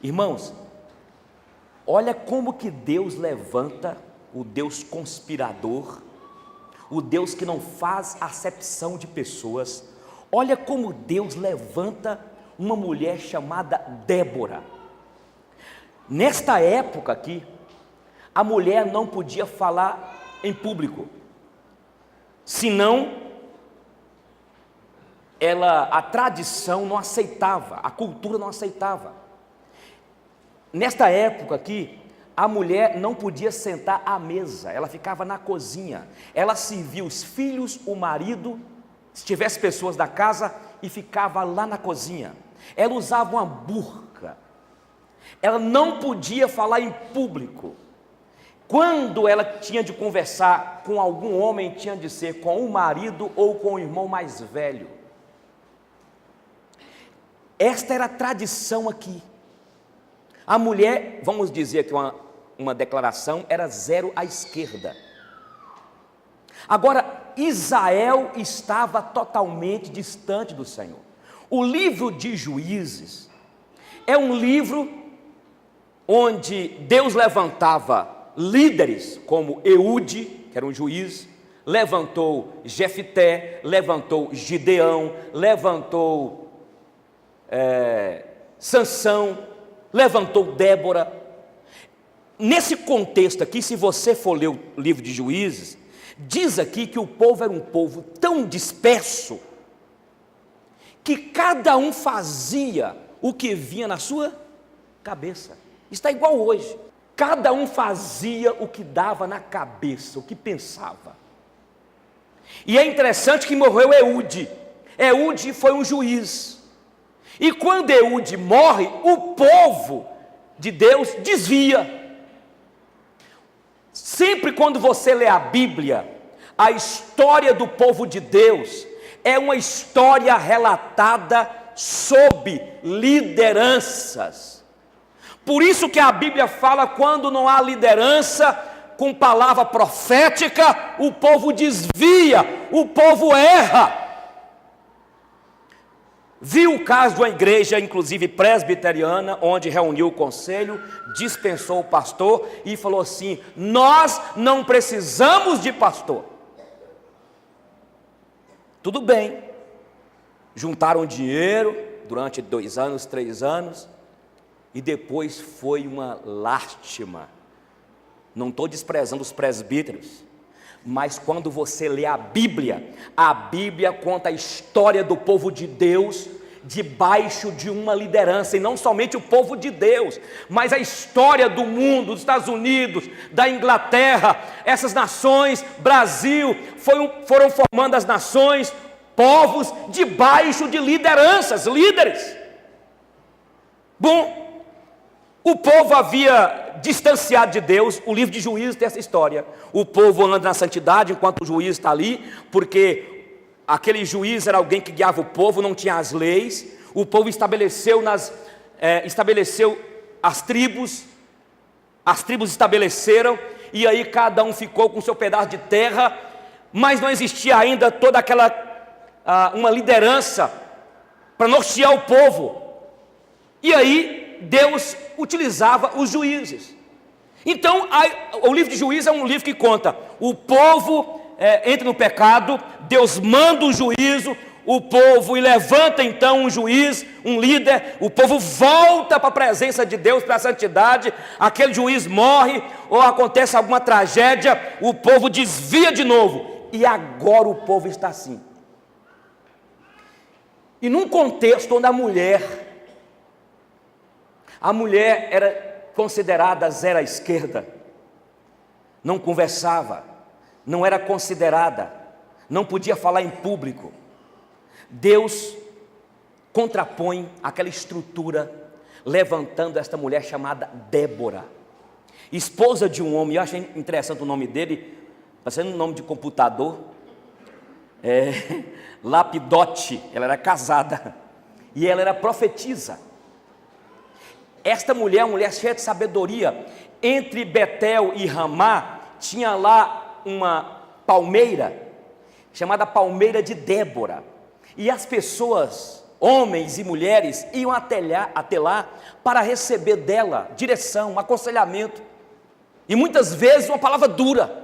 Irmãos, olha como que Deus levanta o Deus conspirador, o Deus que não faz acepção de pessoas. Olha como Deus levanta uma mulher chamada Débora. Nesta época aqui, a mulher não podia falar em público, senão a tradição não aceitava, a cultura não aceitava. Nesta época aqui, a mulher não podia sentar à mesa, ela ficava na cozinha, ela servia os filhos, o marido, se tivesse pessoas da casa, e ficava lá na cozinha. Ela usava uma burca, ela não podia falar em público. Quando ela tinha de conversar com algum homem, tinha de ser com o marido ou com o irmão mais velho. Esta era a tradição aqui. A mulher, vamos dizer que uma declaração, era zero à esquerda. Agora, Israel estava totalmente distante do Senhor. O livro de Juízes é um livro onde Deus levantava líderes como Eude, que era um juiz, levantou Jefté, levantou Gideão, levantou Sansão, levantou Débora. Nesse contexto aqui, se você for ler o livro de Juízes, diz aqui que o povo era um povo tão disperso, que cada um fazia o que vinha na sua cabeça. Está igual hoje, cada um fazia o que dava na cabeça, o que pensava. E é interessante que morreu Eude. Eude foi um juiz, e quando Eude morre, o povo de Deus desvia. Sempre quando você lê a Bíblia, a história do povo de Deus é uma história relatada sob lideranças. Por isso que a Bíblia fala, quando não há liderança com palavra profética, o povo desvia, o povo erra. Vi o caso de uma igreja, inclusive presbiteriana, onde reuniu o conselho, dispensou o pastor e falou assim: nós não precisamos de pastor. Tudo bem, juntaram dinheiro durante 2 anos, 3 anos, e depois foi uma lástima. Não estou desprezando os presbíteros, mas quando você lê a Bíblia conta a história do povo de Deus debaixo de uma liderança, e não somente o povo de Deus, mas a história do mundo, dos Estados Unidos, da Inglaterra, essas nações, Brasil, foram formando as nações, povos debaixo de lideranças, líderes. Bom, o povo havia distanciado de Deus. O livro de Juízes tem essa história. O povo anda na santidade enquanto o juiz está ali, porque aquele juiz era alguém que guiava o povo, não tinha as leis. O povo estabeleceu as tribos estabeleceram, e aí cada um ficou com seu pedaço de terra, mas não existia ainda toda aquela uma liderança para nortear o povo. E aí Deus utilizava os juízes. Então o livro de Juízes é um livro que conta: o povo entra no pecado, Deus manda um juízo, o povo e levanta então um juiz, um líder, o povo volta para a presença de Deus, para a santidade, aquele juiz morre, ou acontece alguma tragédia, o povo desvia de novo, e agora o povo está assim. E num contexto onde a mulher era considerada zero à esquerda, não conversava, não era considerada, não podia falar em público, Deus contrapõe aquela estrutura, levantando esta mulher chamada Débora, esposa de um homem. Eu achei interessante o nome dele, parecendo um nome de computador, Lapidote. Ela era casada, e ela era profetisa. Esta mulher é uma mulher cheia de sabedoria. Entre Betel e Ramá, tinha lá uma palmeira, chamada palmeira de Débora. E as pessoas homens e mulheres iam até lá para receber dela direção, aconselhamento, e muitas vezes uma palavra dura.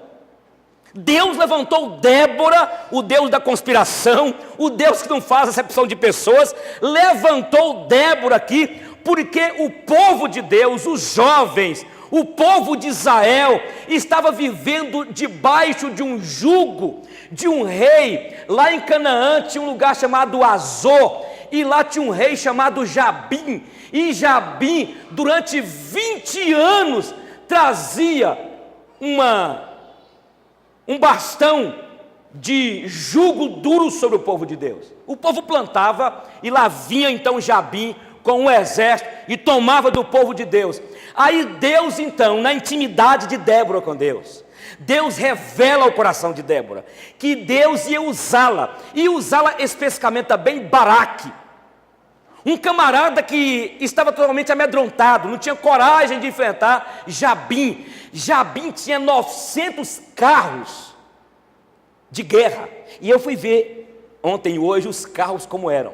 Deus levantou Débora, o Deus da conspiração, o Deus que não faz acepção de pessoas, levantou Débora aqui, porque o povo de Deus, os jovens, o povo de Israel, estava vivendo debaixo de um jugo, de um rei. Lá em Canaã tinha um lugar chamado Azor, e lá tinha um rei chamado Jabim, e Jabim, durante 20 anos, trazia um bastão de jugo duro sobre o povo de Deus. O povo plantava, e lá vinha então Jabim com um exército, e tomava do povo de Deus. Aí Deus então, na intimidade de Débora com Deus, Deus revela ao coração de Débora, que Deus ia usá-la, e usá-la especificamente também Baraque, um camarada que estava totalmente amedrontado, não tinha coragem de enfrentar Jabim. Jabim tinha 900 carros de guerra, e eu fui ver ontem e hoje os carros como eram,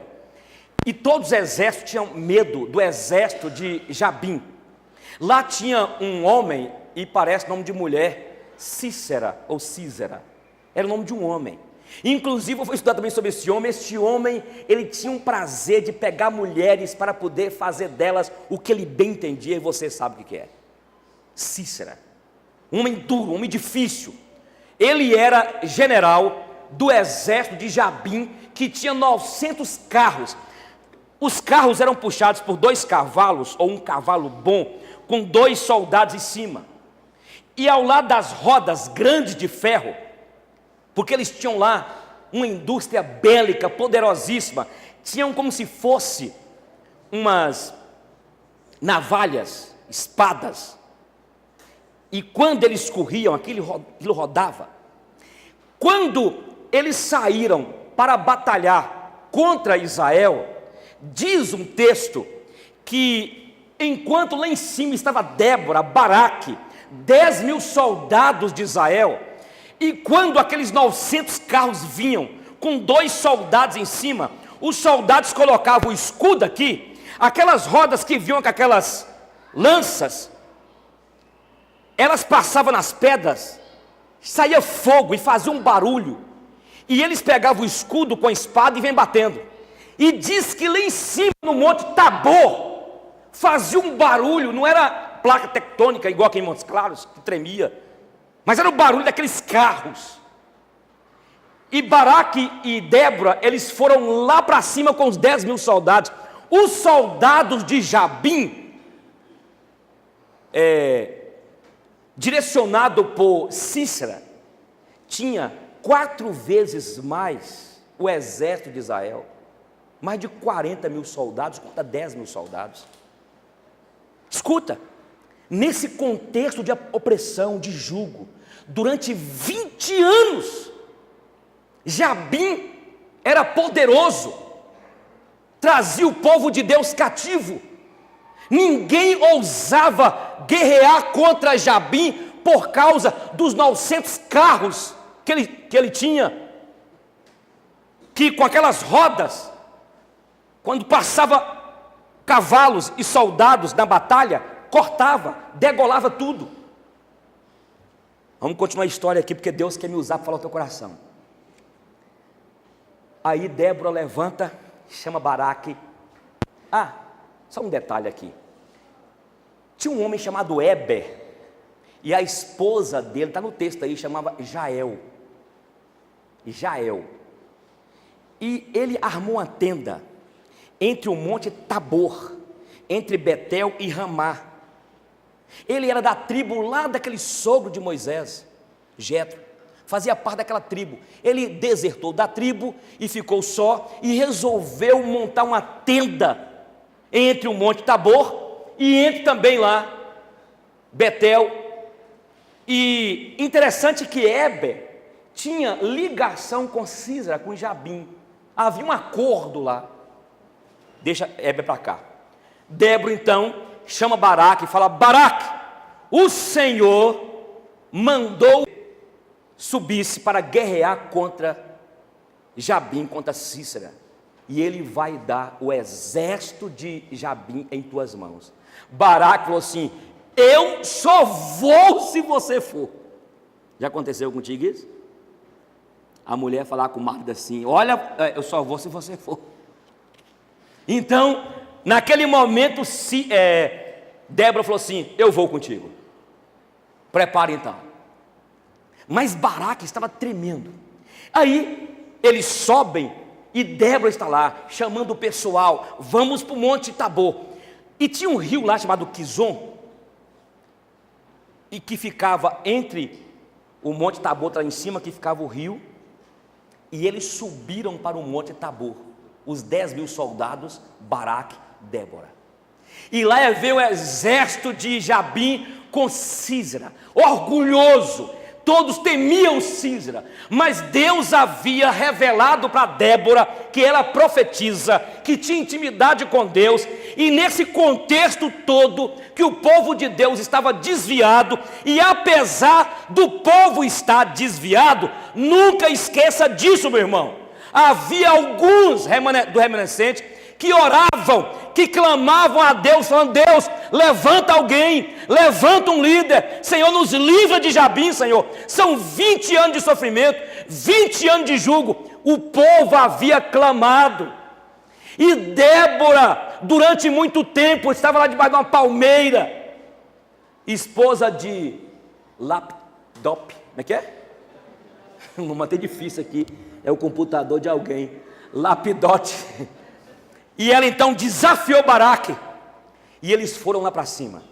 e todos os exércitos tinham medo do exército de Jabim. Lá tinha um homem, e parece nome de mulher, Cícera ou Císera, era o nome de um homem. Inclusive eu fui estudar também sobre esse homem. Este homem, ele tinha um prazer de pegar mulheres para poder fazer delas o que ele bem entendia, e você sabe o que é. Cícera, um homem duro, um homem difícil. Ele era general do exército de Jabim, que tinha 900 carros. Os carros eram puxados por 2 cavalos, ou um cavalo bom, com 2 soldados em cima. E ao lado das rodas grandes de ferro, porque eles tinham lá uma indústria bélica poderosíssima, tinham como se fosse umas navalhas, espadas, e quando eles corriam, aquilo rodava. Quando eles saíram para batalhar contra Israel, diz um texto que enquanto lá em cima estava Débora, Baraque, 10.000 soldados de Israel, e quando aqueles 900 carros vinham com 2 soldados em cima, os soldados colocavam o escudo aqui, aquelas rodas que vinham com aquelas lanças, elas passavam nas pedras, saía fogo e fazia um barulho, e eles pegavam o escudo com a espada e vêm batendo. E diz que lá em cima no Monte Tabor fazia um barulho, não era placa tectônica igual aqui em Montes Claros, que tremia, mas era o barulho daqueles carros. E Baraque e Débora, eles foram lá para cima com os 10.000 soldados. Os soldados de Jabim, direcionado por Cícera, tinha 4 vezes mais o exército de Israel, mais de 40.000 soldados contra 10.000 soldados. Escuta, nesse contexto de opressão, de jugo, durante 20 anos, Jabim era poderoso, trazia o povo de Deus cativo. Ninguém ousava guerrear contra Jabim por causa dos 900 carros que ele tinha, que com aquelas rodas, quando passava cavalos e soldados na batalha, cortava, degolava tudo. Vamos continuar a história aqui, porque Deus quer me usar para falar o teu coração. Aí Débora levanta, chama Baraque. Só um detalhe aqui. Tinha um homem chamado Éber, e a esposa dele, está no texto aí, chamava Jael. E ele armou uma tenda entre o monte Tabor, entre Betel e Ramá. Ele era da tribo lá daquele sogro de Moisés, Jetro, fazia parte daquela tribo. Ele desertou da tribo e ficou só, e resolveu montar uma tenda entre o monte Tabor e entre também lá Betel. E interessante que Éber tinha ligação com Císera, com Jabim, havia um acordo lá. Deixa Éber para cá. Débora então chama Baraque e fala: Baraque, o Senhor mandou subisse para guerrear contra Jabim, contra Císera. e ele vai dar o exército de Jabim em tuas mãos. Baraque falou assim: eu só vou se você for. Já aconteceu contigo isso? A mulher falar com o marido assim: olha, eu só vou se você for. Então, naquele momento, Débora falou assim: eu vou contigo. Prepare então. Mas Baraque estava tremendo. Aí eles sobem e Débora está lá chamando o pessoal: vamos para o Monte Tabor. E tinha um rio lá chamado Quizon, e que ficava entre o Monte Tabor, lá em cima que ficava o rio, e eles subiram para o Monte Tabor, os 10.000 soldados, Baraque, Débora. E lá veio o exército de Jabim com Sísera, orgulhoso. Todos temiam Sísera, mas Deus havia revelado para Débora que ela profetiza, que tinha intimidade com Deus, e nesse contexto todo, que o povo de Deus estava desviado, e apesar do povo estar desviado, nunca esqueça disso, meu irmão, havia alguns do remanescente que oravam, que clamavam a Deus, falando: Deus, levanta alguém, levanta um líder, Senhor, nos livra de Jabim, Senhor. São 20 anos de sofrimento, 20 anos de jugo. O povo havia clamado, e Débora, durante muito tempo, estava lá debaixo de uma palmeira, esposa de Lapidop. Como é que é? Vou manter difícil aqui, é o computador de alguém. Lapidote. E ela então desafiou Baraque, e eles foram lá para cima.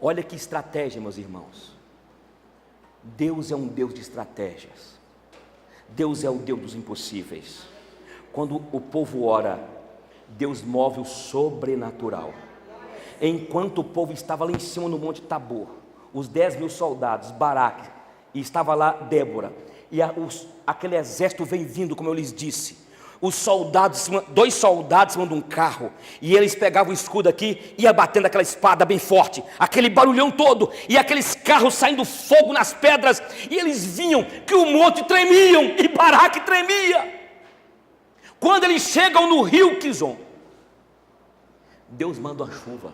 Olha que estratégia, meus irmãos. Deus é um Deus de estratégias. Deus é o Deus dos impossíveis. Quando o povo ora, Deus move o sobrenatural. Enquanto o povo estava lá em cima no Monte Tabor, os 10.000 soldados, Baraque, e estava lá Débora, e aquele exército vem vindo, como eu lhes disse. Os soldados, 2 soldados mandam um carro, e eles pegavam o escudo aqui, ia batendo aquela espada bem forte, aquele barulhão todo, e aqueles carros saindo fogo nas pedras, e eles viam que o monte tremiam, e Baraque tremia. Quando eles chegam no rio Quizon, Deus manda uma chuva,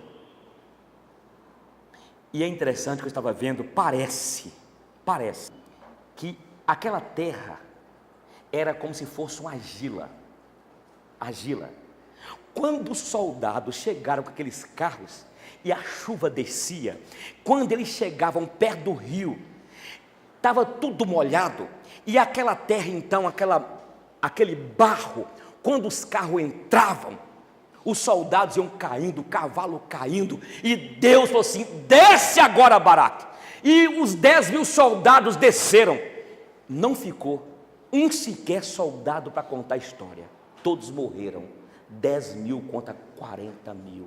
e é interessante que eu estava vendo, parece que aquela terra era como se fosse uma argila. Quando os soldados chegaram com aqueles carros e a chuva descia, quando eles chegavam perto do rio, estava tudo molhado, e aquela terra então, aquele barro, quando os carros entravam, os soldados iam caindo, o cavalo caindo, e Deus falou assim: desce agora, Baraque. E os 10.000 soldados desceram, não ficou um sequer soldado para contar a história, todos morreram. 10.000 contra 40.000,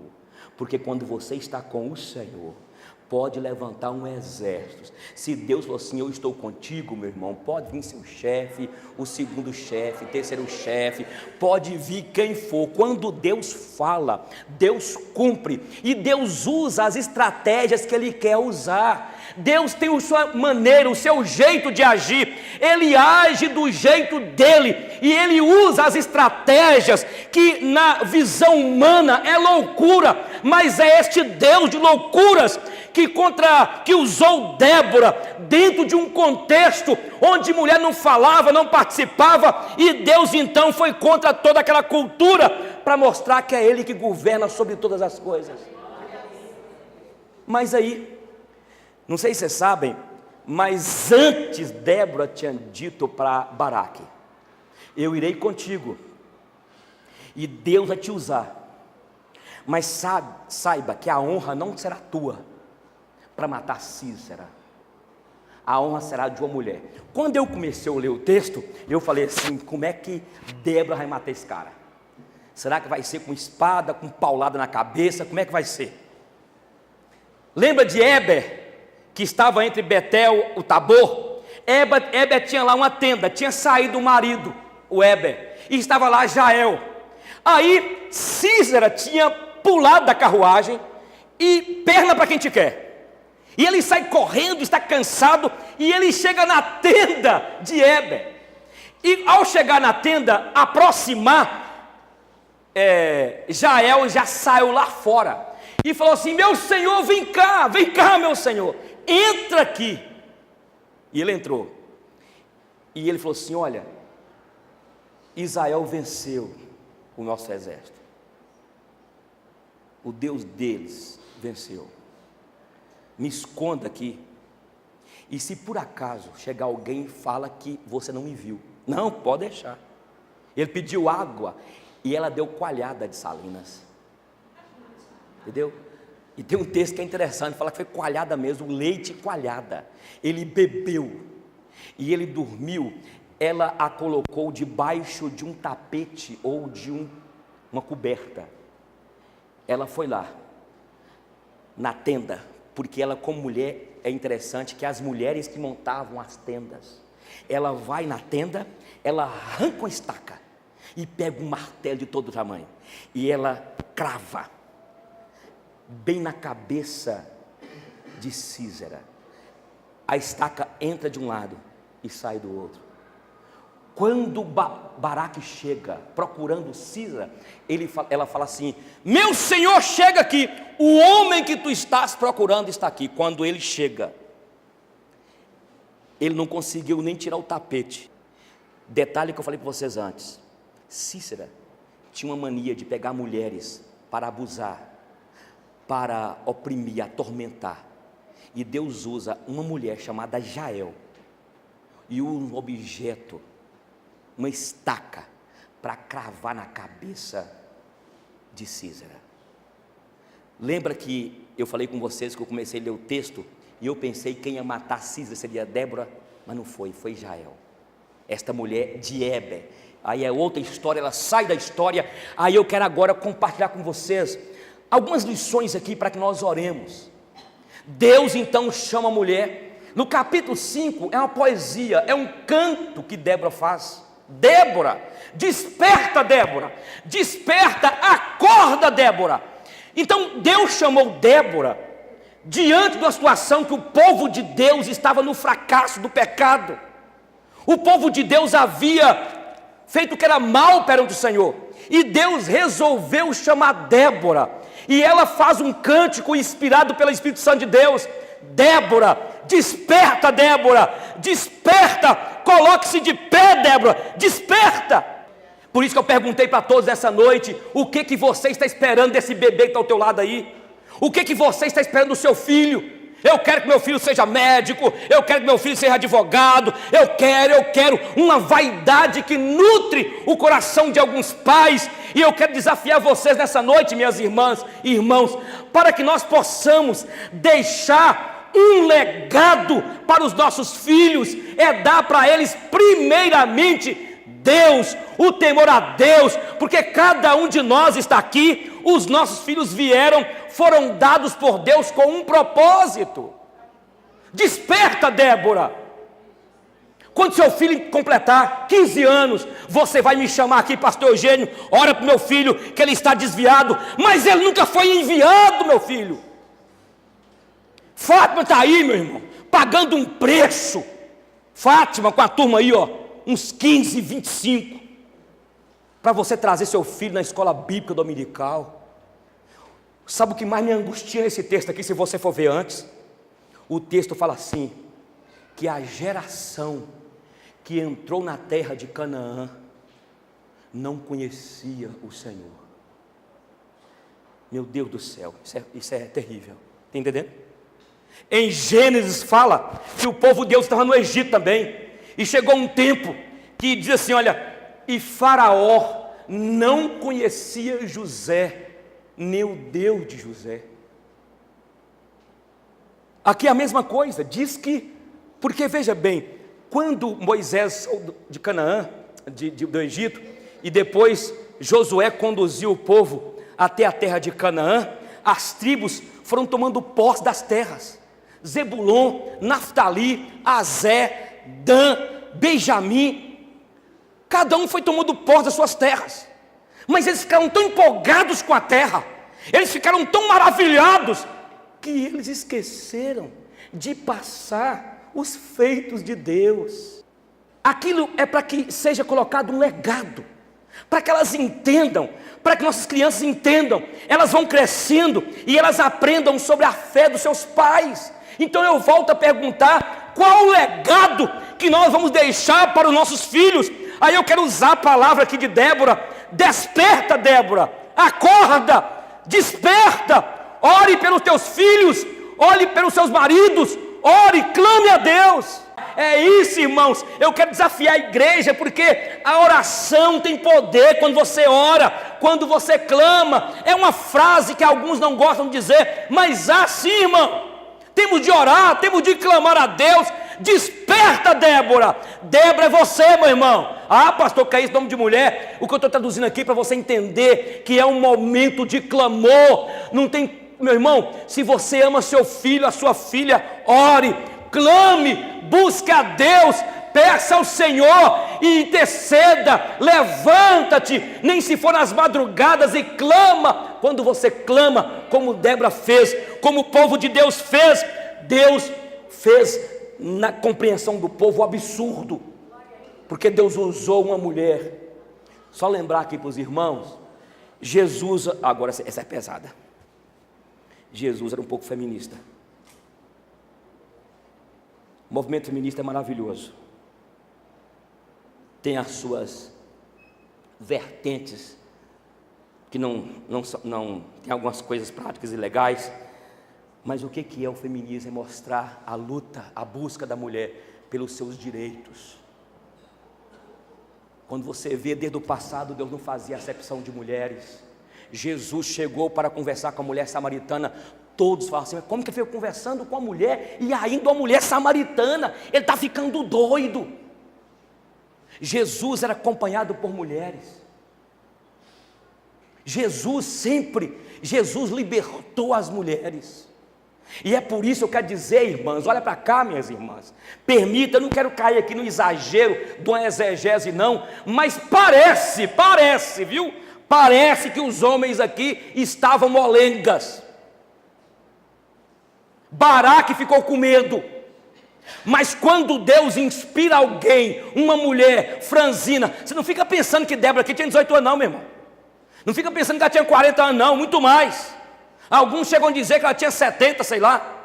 porque quando você está com o Senhor, pode levantar um exército. Se Deus falou assim: eu estou contigo, meu irmão, pode vir seu chefe, o segundo chefe, terceiro chefe, pode vir quem for. Quando Deus fala, Deus cumpre, e Deus usa as estratégias que Ele quer usar. Deus tem a sua maneira, o seu jeito de agir, Ele age do jeito dEle, e Ele usa as estratégias que na visão humana é loucura, mas é este Deus de loucuras que usou Débora dentro de um contexto onde mulher não falava, não participava, e Deus então foi contra toda aquela cultura para mostrar que é Ele que governa sobre todas as coisas. Mas aí, não sei se vocês sabem, mas antes Débora tinha dito para Baraque: eu irei contigo, e Deus vai te usar, mas saiba que a honra não será tua para matar Sísera, a honra será de uma mulher. Quando eu comecei a ler o texto, eu falei assim: como é que Débora vai matar esse cara? Será que vai ser com espada, com paulada na cabeça? Como é que vai ser? Lembra de Éber, que estava entre Betel e o Tabor? Éber tinha lá uma tenda, tinha saído o marido, o Éber, e estava lá Jael. Aí Sísera tinha pulado da carruagem, e perna para quem te quer, e ele sai correndo, está cansado, e ele chega na tenda de Éber, E ao chegar na tenda, aproximar, Jael já saiu lá fora e falou assim: meu senhor, vem cá, meu senhor, entra aqui. E ele entrou. E ele falou assim: olha, Israel venceu o nosso exército. O Deus deles venceu. Me esconda aqui. E se por acaso chegar alguém e fala que você não me viu, não, pode deixar. Ele pediu água e ela deu coalhada de salinas. Entendeu? E tem um texto que é interessante, fala que foi coalhada mesmo, leite coalhada. Ele bebeu e ele dormiu. Ela a colocou debaixo de um tapete ou de uma coberta. Ela foi lá na tenda, porque ela, como mulher, é interessante que as mulheres que montavam as tendas, ela vai na tenda, ela arranca uma estaca e pega um martelo de todo tamanho e ela crava bem na cabeça de Sísera. A estaca entra de um lado e sai do outro. Quando Baraque chega procurando Sísera, ela fala assim: meu senhor, chega aqui, o homem que tu estás procurando está aqui. Quando ele chega, ele não conseguiu nem tirar o tapete. Detalhe que eu falei para vocês antes: Sísera tinha uma mania de pegar mulheres para abusar, para oprimir, atormentar. E Deus usa uma mulher chamada Jael e um objeto, uma estaca, para cravar na cabeça de Sísera. Lembra que eu falei com vocês que eu comecei a ler o texto e eu pensei que quem ia matar Sísera seria Débora, mas não foi, foi Jael, esta mulher de Heber. Aí é outra história, ela sai da história. Aí eu quero agora compartilhar com vocês algumas lições aqui para que nós oremos. Deus então chama a mulher. No capítulo 5 é uma poesia, é um canto que Débora faz. Débora, desperta Débora, desperta, acorda Débora. Então Deus chamou Débora diante de uma situação que o povo de Deus estava no fracasso do pecado. O povo de Deus havia feito o que era mal perante o Senhor, e Deus resolveu chamar Débora, e ela faz um cântico inspirado pelo Espírito Santo de Deus. Débora, desperta Débora, desperta, coloque-se de pé Débora, desperta. Por isso que eu perguntei para todos essa noite: o que você está esperando desse bebê que está ao teu lado aí? O que você está esperando do seu filho? Eu quero que meu filho seja médico, eu quero que meu filho seja advogado, eu quero uma vaidade que nutre o coração de alguns pais. E eu quero desafiar vocês nessa noite, minhas irmãs e irmãos, para que nós possamos deixar um legado para os nossos filhos, é dar para eles primeiramente Deus, o temor a Deus, porque cada um de nós está aqui, os nossos filhos foram dados por Deus com um propósito. Desperta Débora. Quando seu filho completar 15 anos, você vai me chamar aqui, pastor Eugênio, ora para o meu filho que ele está desviado, mas ele nunca foi enviado, meu filho. Fátima está aí, meu irmão, pagando um preço. Fátima com a turma aí, ó, uns 15, 25, para você trazer seu filho na escola bíblica dominical. Sabe o que mais me angustia nesse texto aqui, se você for ver antes? O texto fala assim, que a geração que entrou na terra de Canaã não conhecia o Senhor. Meu Deus do céu, isso é terrível, está entendendo? Em Gênesis fala que o povo de Deus estava no Egito também, e chegou um tempo que diz assim, olha, e Faraó não conhecia José, nem o Deus de José. Aqui é a mesma coisa, diz que, porque veja bem, quando Moisés saiu de Canaã, do Egito, e depois Josué conduziu o povo até a terra de Canaã, as tribos foram tomando posse das terras. Zebulon, Naftali, Azé, Dan, Benjamim, cada um foi tomando posse das suas terras. Mas eles ficaram tão empolgados com a terra, eles ficaram tão maravilhados, que eles esqueceram de passar os feitos de Deus. Aquilo é para que seja colocado um legado, para que elas entendam, para que nossas crianças entendam. Elas vão crescendo e elas aprendam sobre a fé dos seus pais. Então eu volto a perguntar: qual o legado que nós vamos deixar para os nossos filhos? Aí eu quero usar a palavra aqui de Débora. Desperta, Débora, acorda, desperta, ore pelos teus filhos, ore pelos seus maridos, ore, clame a Deus. É isso, irmãos. Eu quero desafiar a igreja, porque a oração tem poder quando você ora, quando você clama. É uma frase que alguns não gostam de dizer, mas assim, irmão, temos de orar, temos de clamar a Deus. Desperta, Débora. Débora é você, meu irmão. Ah, pastor, que é isso, nome de mulher? O que eu estou traduzindo aqui para você entender que é um momento de clamor. Não tem, meu irmão, se você ama seu filho, a sua filha, ore, clame, busque a Deus, peça ao Senhor e interceda, levanta-te, nem se for nas madrugadas, e clama. Quando você clama, como Débora fez, como o povo de Deus fez, Deus fez na compreensão do povo o absurdo, porque Deus usou uma mulher. Só lembrar aqui para os irmãos, Jesus, agora essa é pesada, Jesus era um pouco feminista. O movimento feminista é maravilhoso, tem as suas vertentes, que não tem algumas coisas práticas e legais, mas o que é o feminismo? É mostrar a luta, a busca da mulher pelos seus direitos. Quando você vê desde o passado, Deus não fazia acepção de mulheres. Jesus chegou para conversar com a mulher samaritana. Todos falam assim: mas como que ele veio conversando com a mulher, e ainda uma mulher samaritana? Ele está ficando doido. Jesus era acompanhado por mulheres. Jesus libertou as mulheres. E é por isso que eu quero dizer, irmãs, olha para cá, minhas irmãs, permita, eu não quero cair aqui no exagero de uma exegese não, mas parece, viu? Parece que os homens aqui estavam molengas. Baraque ficou com medo. Mas quando Deus inspira alguém, uma mulher franzina, você não fica pensando que Débora aqui tinha 18 anos não, meu irmão. Não fica pensando que ela tinha 40 anos não, muito mais. Alguns chegam a dizer que ela tinha 70, sei lá.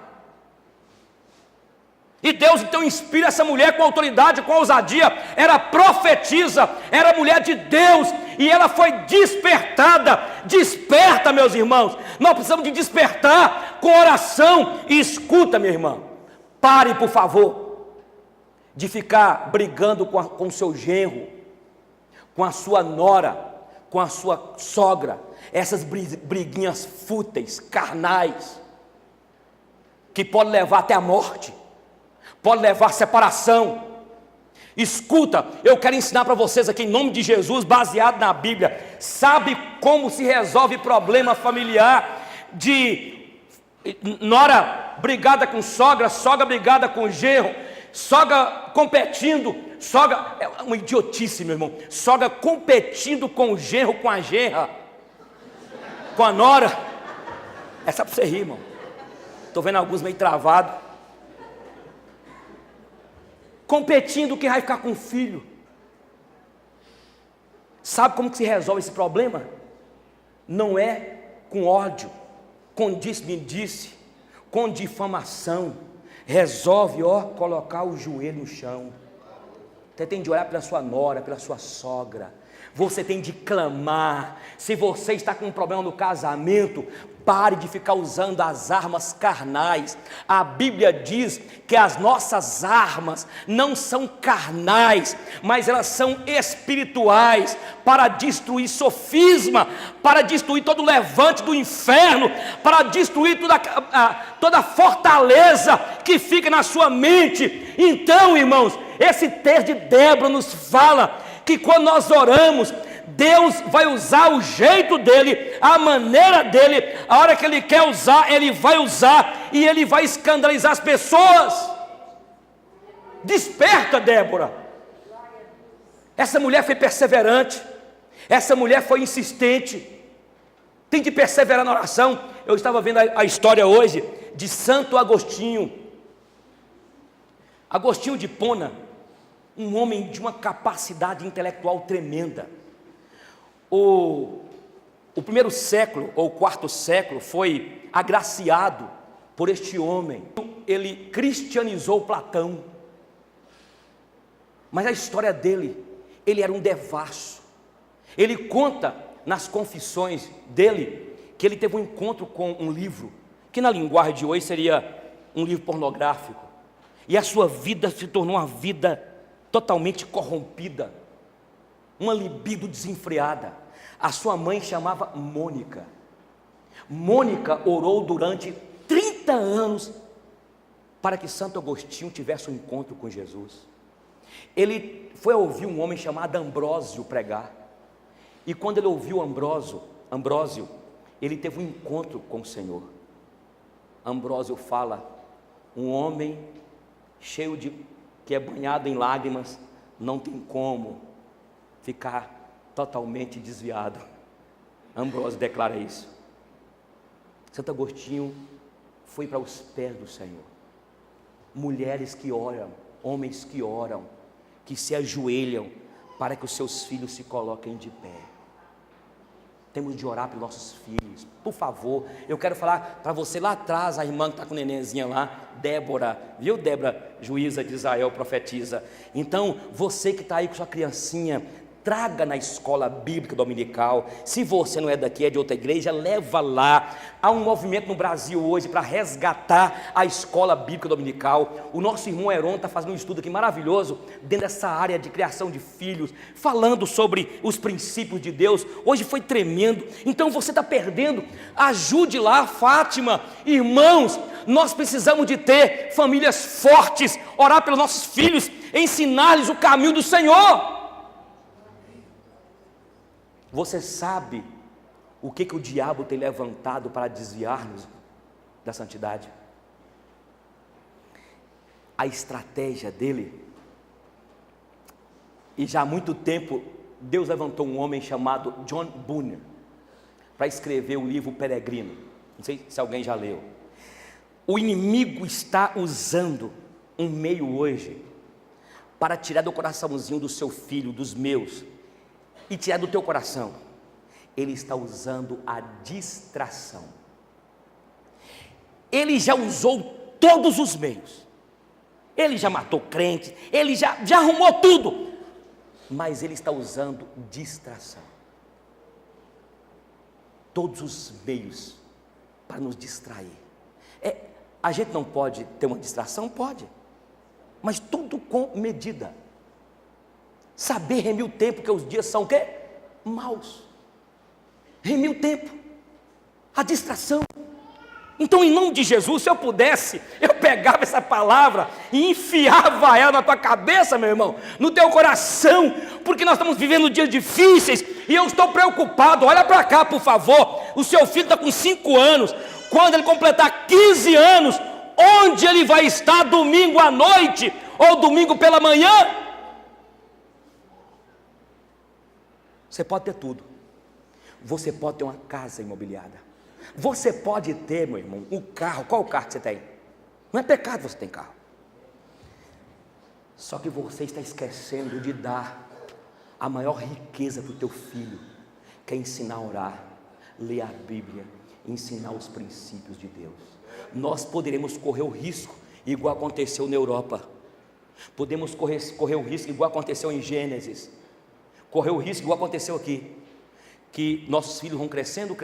E Deus então inspira essa mulher com autoridade, com ousadia. Era profetisa, era mulher de Deus, e ela foi despertada. Desperta, meus irmãos. Nós precisamos de despertar com oração. E escuta, minha irmã, pare, por favor, de ficar brigando com o seu genro, com a sua nora, com a sua sogra. Essas briguinhas fúteis, carnais, que podem levar até a morte, pode levar à separação. Escuta, eu quero ensinar para vocês aqui em nome de Jesus, baseado na Bíblia. Sabe como se resolve problema familiar de nora brigada com sogra, sogra brigada com genro, sogra competindo, sogra, é uma idiotice, meu irmão, sogra competindo com o genro, com a genra, com a nora. Essa é para você rir, irmão. Estou vendo alguns meio travados. Competindo quem vai ficar com o filho. Sabe como que se resolve esse problema? Não é com ódio, com disse-me-disse, com difamação. Resolve, colocar o joelho no chão. Você tem de orar pela sua nora, pela sua sogra. Você tem de clamar. Se você está com um problema no casamento, pare de ficar usando as armas carnais. A Bíblia diz que as nossas armas não são carnais, mas elas são espirituais, para destruir sofisma, para destruir todo o levante do inferno, para destruir toda a fortaleza que fica na sua mente. Então, irmãos, esse texto de Débora nos fala que quando nós oramos, Deus vai usar o jeito dele, a maneira dele, a hora que ele quer usar, ele vai usar, e ele vai escandalizar as pessoas. Desperta, Débora. Essa mulher foi perseverante, essa mulher foi insistente. Tem que perseverar na oração. Eu estava vendo a história hoje de Santo Agostinho. Agostinho de Hipona. um homem de uma capacidade intelectual tremenda. O primeiro século, ou o quarto século, foi agraciado por este homem. Ele cristianizou Platão, mas a história dele, ele era um devasso. Ele conta nas confissões dele que ele teve um encontro com um livro, que na linguagem de hoje seria um livro pornográfico, e a sua vida se tornou uma vida totalmente corrompida, uma libido desenfreada. A sua mãe chamava Mônica. Mônica orou durante 30 anos para que Santo Agostinho tivesse um encontro com Jesus. Ele foi ouvir um homem chamado Ambrósio pregar, e quando ele ouviu Ambrósio, ele teve um encontro com o Senhor. Ambrósio fala: um homem que é banhado em lágrimas, não tem como ficar totalmente desviado. Ambrósio declara isso. Santo Agostinho foi para os pés do Senhor. Mulheres que oram, homens que oram, que se ajoelham para que os seus filhos se coloquem de pé. Temos de orar pelos nossos filhos. Por favor, eu quero falar para você lá atrás, a irmã que está com a nenenzinha lá, Débora, viu Débora, juíza de Israel, profetiza. Então, você que está aí com sua criancinha, traga na escola bíblica dominical. Se você não é daqui, é de outra igreja, leva lá. Há um movimento no Brasil hoje para resgatar a escola bíblica dominical. O nosso irmão Heron está fazendo um estudo aqui maravilhoso dentro dessa área de criação de filhos, falando sobre os princípios de Deus. Hoje foi tremendo. Então você está perdendo, ajude lá, Fátima. Irmãos, nós precisamos de ter famílias fortes, orar pelos nossos filhos, ensinar-lhes o caminho do Senhor. Você sabe o que o diabo tem levantado para desviar-nos da santidade? A estratégia dele, e já há muito tempo Deus levantou um homem chamado John Bunyan para escrever o livro Peregrino. Não sei se alguém já leu. O inimigo está usando um meio hoje para tirar do coraçãozinho do seu filho, dos meus, e tirar do teu coração. Ele está usando a distração. Ele já usou todos os meios. Ele já matou crente, ele já arrumou tudo, mas ele está usando distração. Todos os meios para nos distrair. A gente não pode ter uma distração? Pode, mas tudo com medida. Saber remir o tempo, que os dias são o quê? Maus. Remir o tempo, a distração. Então, em nome de Jesus, se eu pudesse, eu pegava essa palavra e enfiava ela na tua cabeça, meu irmão, no teu coração, porque nós estamos vivendo dias difíceis e eu estou preocupado. Olha para cá, por favor. O seu filho está com 5 anos. Quando ele completar 15 anos, onde ele vai estar domingo à noite ou domingo pela manhã? Você pode ter tudo. Você pode ter uma casa imobiliada. Você pode ter, meu irmão, um carro. Qual o carro que você tem? Não é pecado você ter carro. Só que você está esquecendo de dar a maior riqueza para o teu filho, que é ensinar a orar, ler a Bíblia, ensinar os princípios de Deus. Nós poderemos correr o risco, igual aconteceu na Europa. Podemos correr o risco, igual aconteceu em Gênesis. Correr o risco, igual aconteceu aqui, que nossos filhos vão crescendo,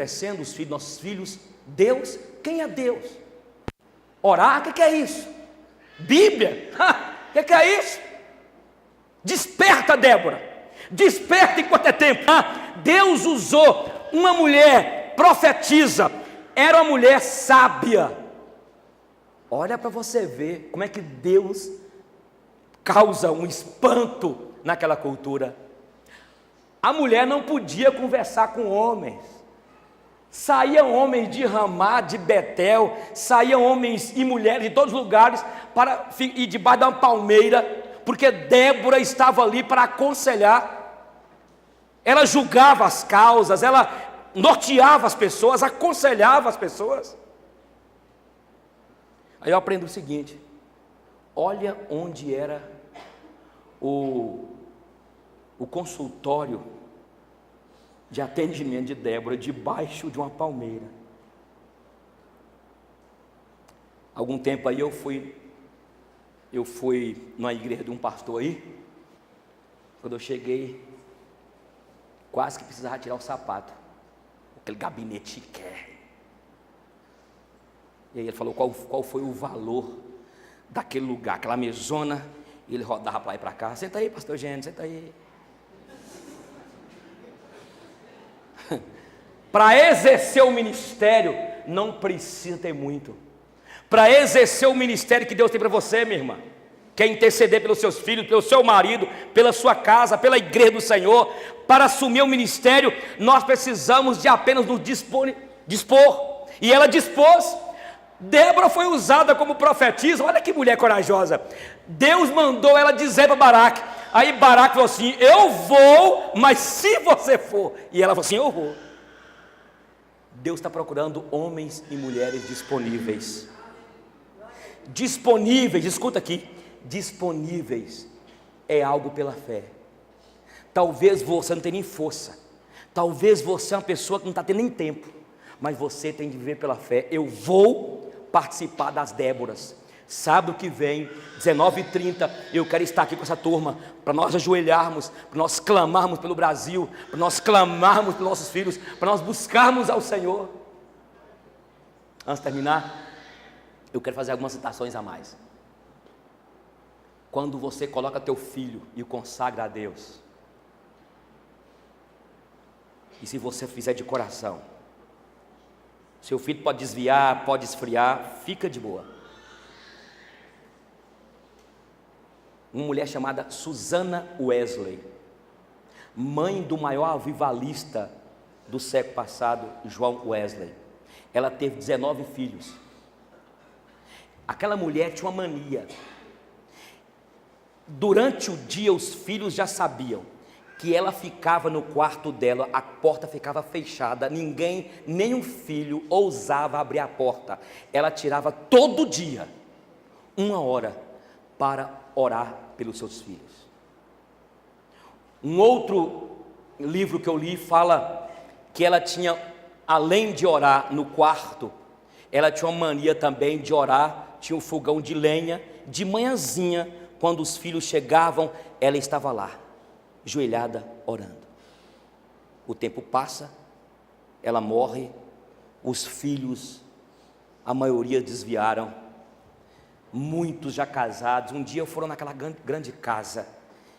os filhos, nossos filhos. Deus, quem é Deus? Orar, o que é isso? Bíblia, o que é isso? Desperta, Débora, desperta enquanto é tempo. Deus usou uma mulher profetisa, era uma mulher sábia. Olha para você ver como é que Deus causa um espanto naquela cultura. A mulher não podia conversar com homens. Saíam homens de Ramá, de Betel, saíam homens e mulheres de todos os lugares para ir debaixo de uma palmeira, porque Débora estava ali para aconselhar. Ela julgava as causas, ela norteava as pessoas, aconselhava as pessoas. Aí eu aprendo o seguinte: olha onde era o consultório de atendimento de Débora debaixo de uma palmeira. Algum tempo aí eu fui numa igreja de um pastor aí. Quando eu cheguei, quase que precisava tirar o sapato, aquele gabinete chiquérrimo. E aí ele falou qual foi o valor daquele lugar, aquela mesona. E ele rodava para lá e para cá. Senta aí, pastor Gênesis, senta aí. Para exercer o ministério, não precisa ter muito. Para exercer o ministério que Deus tem para você, minha irmã, quer interceder pelos seus filhos, pelo seu marido, pela sua casa, pela igreja do Senhor, para assumir o ministério, nós precisamos de apenas nos dispor. E ela dispôs. Débora foi usada como profetisa. Olha que mulher corajosa. Deus mandou ela dizer para Baraque. Aí Baraque falou assim: eu vou, mas se você for. E ela falou assim: eu vou. Deus está procurando homens e mulheres disponíveis. Disponíveis, escuta aqui. Disponíveis é algo pela fé. Talvez você não tenha nem força. Talvez você é uma pessoa que não está tendo nem tempo. Mas você tem de viver pela fé. Eu vou participar das Déboras. Sábado que vem, 19h30, eu quero estar aqui com essa turma, para nós ajoelharmos, para nós clamarmos pelo Brasil, para nós clamarmos pelos nossos filhos, para nós buscarmos ao Senhor. Antes de terminar, eu quero fazer algumas citações a mais. Quando você coloca teu filho e o consagra a Deus, e se você fizer de coração, seu filho pode desviar, pode esfriar, fica de boa. Uma mulher chamada Susana Wesley, mãe do maior avivalista do século passado, João Wesley. Ela teve 19 filhos. Aquela mulher tinha uma mania. Durante o dia os filhos já sabiam que ela ficava no quarto dela, a porta ficava fechada, ninguém, nenhum filho ousava abrir a porta. Ela tirava todo dia 1 hora para orar pelos seus filhos. Um outro livro que eu li fala que ela tinha, além de orar no quarto, ela tinha uma mania também de orar, tinha um fogão de lenha, de manhãzinha, quando os filhos chegavam, ela estava lá, ajoelhada, orando. O tempo passa, ela morre, os filhos, a maioria desviaram, muitos já casados. Um dia foram naquela grande casa,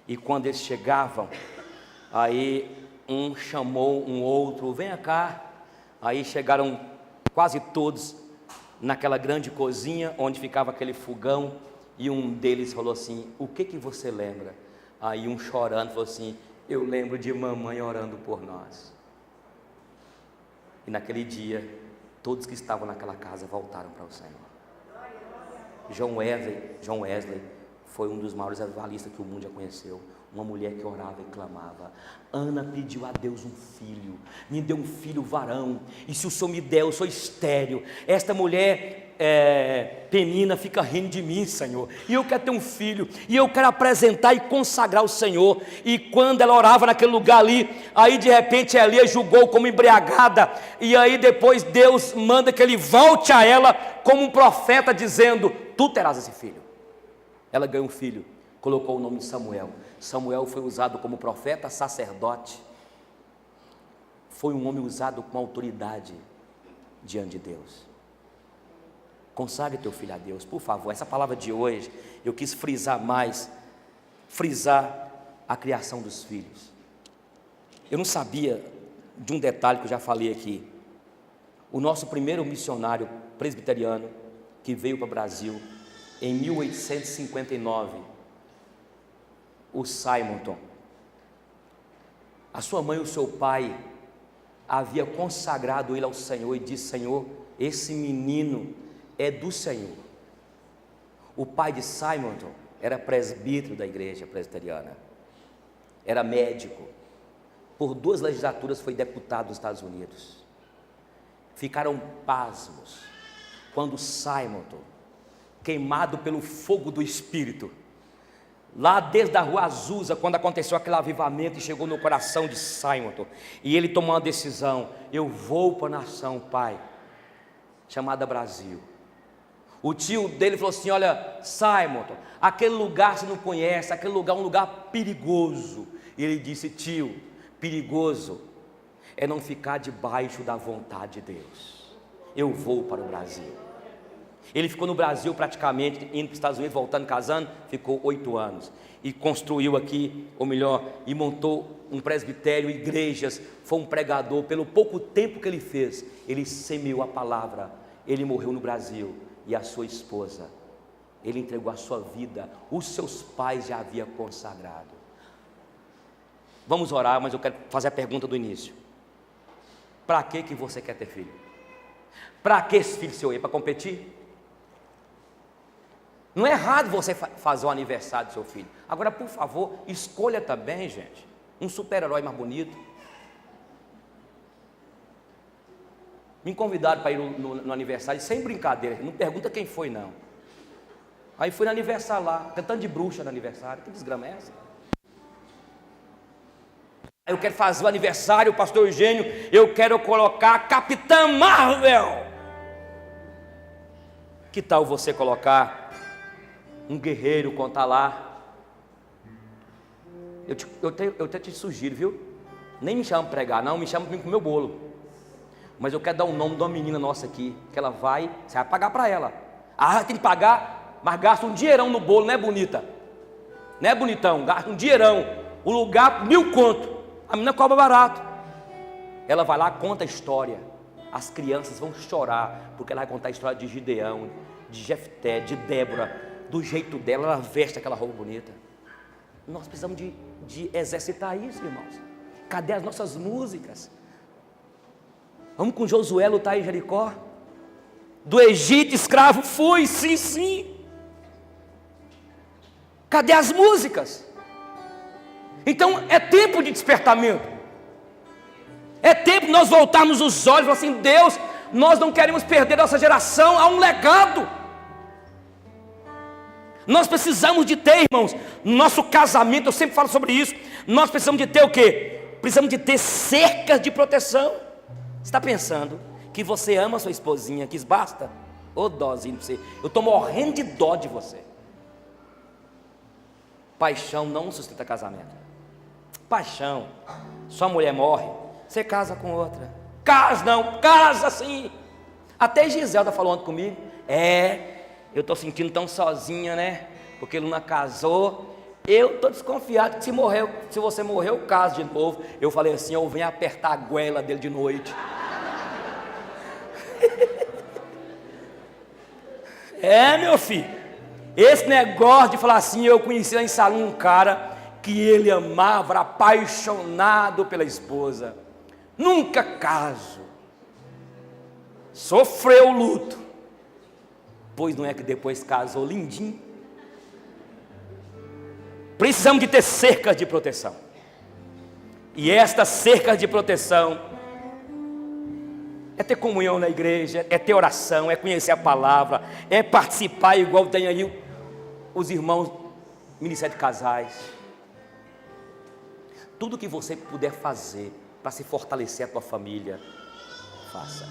e quando eles chegavam, aí um chamou um outro, venha cá. Aí chegaram quase todos naquela grande cozinha, onde ficava aquele fogão, e um deles falou assim: o que você lembra? Aí um chorando falou assim: eu lembro de mamãe orando por nós. E naquele dia, todos que estavam naquela casa voltaram para o Senhor. John Wesley foi um dos maiores avivalistas que o mundo já conheceu. Uma mulher que orava e clamava. Ana pediu a Deus um filho. Me deu um filho varão. E se o Senhor me der, eu sou estéril. Esta mulher Penina fica rindo de mim, Senhor. E eu quero ter um filho. E eu quero apresentar e consagrar o Senhor. E quando ela orava naquele lugar ali, aí de repente Elias julgou como embriagada. E aí depois Deus manda que ele volte a ela como um profeta, dizendo: tu terás esse filho. Ela ganhou um filho, colocou o nome de Samuel. Samuel foi usado como profeta, sacerdote. Foi um homem usado com autoridade diante de Deus. Consagre teu filho a Deus, por favor. Essa palavra de hoje, eu quis frisar mais, frisar a criação dos filhos. Eu não sabia de um detalhe que eu já falei aqui. O nosso primeiro missionário presbiteriano que veio para o Brasil em 1859, o Simonton, a sua mãe e o seu pai havia consagrado ele ao Senhor e disse: Senhor, esse menino é do Senhor. O pai de Simonton era presbítero da igreja presbiteriana, era médico, por 2 legislaturas foi deputado dos Estados Unidos. Ficaram pasmos quando Simonton, queimado pelo fogo do Espírito, lá desde a rua Azusa, quando aconteceu aquele avivamento e chegou no coração de Simon, e ele tomou uma decisão: eu vou para a nação, pai, chamada Brasil. O tio dele falou assim: olha, Simon, aquele lugar você não conhece, aquele lugar é um lugar perigoso. E ele disse: tio, perigoso é não ficar debaixo da vontade de Deus. Eu vou para o Brasil. Ele ficou no Brasil praticamente, indo para os Estados Unidos, voltando, casando, ficou 8 anos. E construiu aqui, ou melhor, e montou um presbitério, igrejas, foi um pregador. Pelo pouco tempo que ele fez, ele semeou a palavra. Ele morreu no Brasil. E a sua esposa, ele entregou a sua vida, os seus pais já haviam consagrado. Vamos orar, mas eu quero fazer a pergunta do início. Para que você quer ter filho? Para que esse filho seu aí? Para competir? Não é errado você fazer o aniversário do seu filho. Agora, por favor, escolha também, gente, um super-herói mais bonito. Me convidaram para ir no aniversário, sem brincadeira, não pergunta quem foi não. Aí fui no aniversário lá, cantando de bruxa no aniversário. Que desgrama é essa? Eu quero fazer o aniversário, pastor Eugênio, eu quero colocar a Capitã Marvel. Que tal você colocar um guerreiro, contar lá? Eu até te sugiro, viu? Nem me chama para pregar, não, me chama para mim comer o bolo. Mas eu quero dar o nome de uma menina nossa aqui, que ela vai, você vai pagar para ela. Ah, tem que pagar, mas gasta um dinheirão no bolo, não é bonita? Não é bonitão, gasta um dinheirão. O lugar, 1000 conto. A menina cobra barato. Ela vai lá, conta a história. As crianças vão chorar, porque ela vai contar a história de Gideão, de Jefté, de Débora. Do jeito dela, ela veste aquela roupa bonita. Nós precisamos de exercitar isso, irmãos. Cadê as nossas músicas? Vamos com Josué lutar em Jericó? Do Egito escravo fui, sim, sim. Cadê as músicas? Então é tempo de despertamento. É tempo de nós voltarmos os olhos e falar assim: Deus, nós não queremos perder nossa geração a um legado. Nós precisamos de ter, irmãos, no nosso casamento, eu sempre falo sobre isso, nós precisamos de ter o quê? Precisamos de ter cercas de proteção. Você está pensando que você ama a sua esposinha, que basta? Ô dózinho para você, eu estou morrendo de dó de você. Paixão não sustenta casamento. Paixão, sua mulher morre, você casa com outra. Casa não, casa sim. Até Giselda falou ontem comigo: eu estou sentindo tão sozinha, né? Porque Luna casou. Eu estou desconfiado que se você morrer, eu caso de novo. Eu falei assim: eu venho apertar a goela dele de noite. Meu filho, esse negócio de falar assim: eu conheci lá em Salum um cara que ele amava, era apaixonado pela esposa, nunca caso, sofreu luto, pois não é que depois casou lindinho. Precisamos de ter cercas de proteção, e estas cercas de proteção é ter comunhão na igreja, é ter oração, é conhecer a palavra, é participar igual tem aí os irmãos Ministério de Casais. Tudo que você puder fazer para se fortalecer a tua família, faça.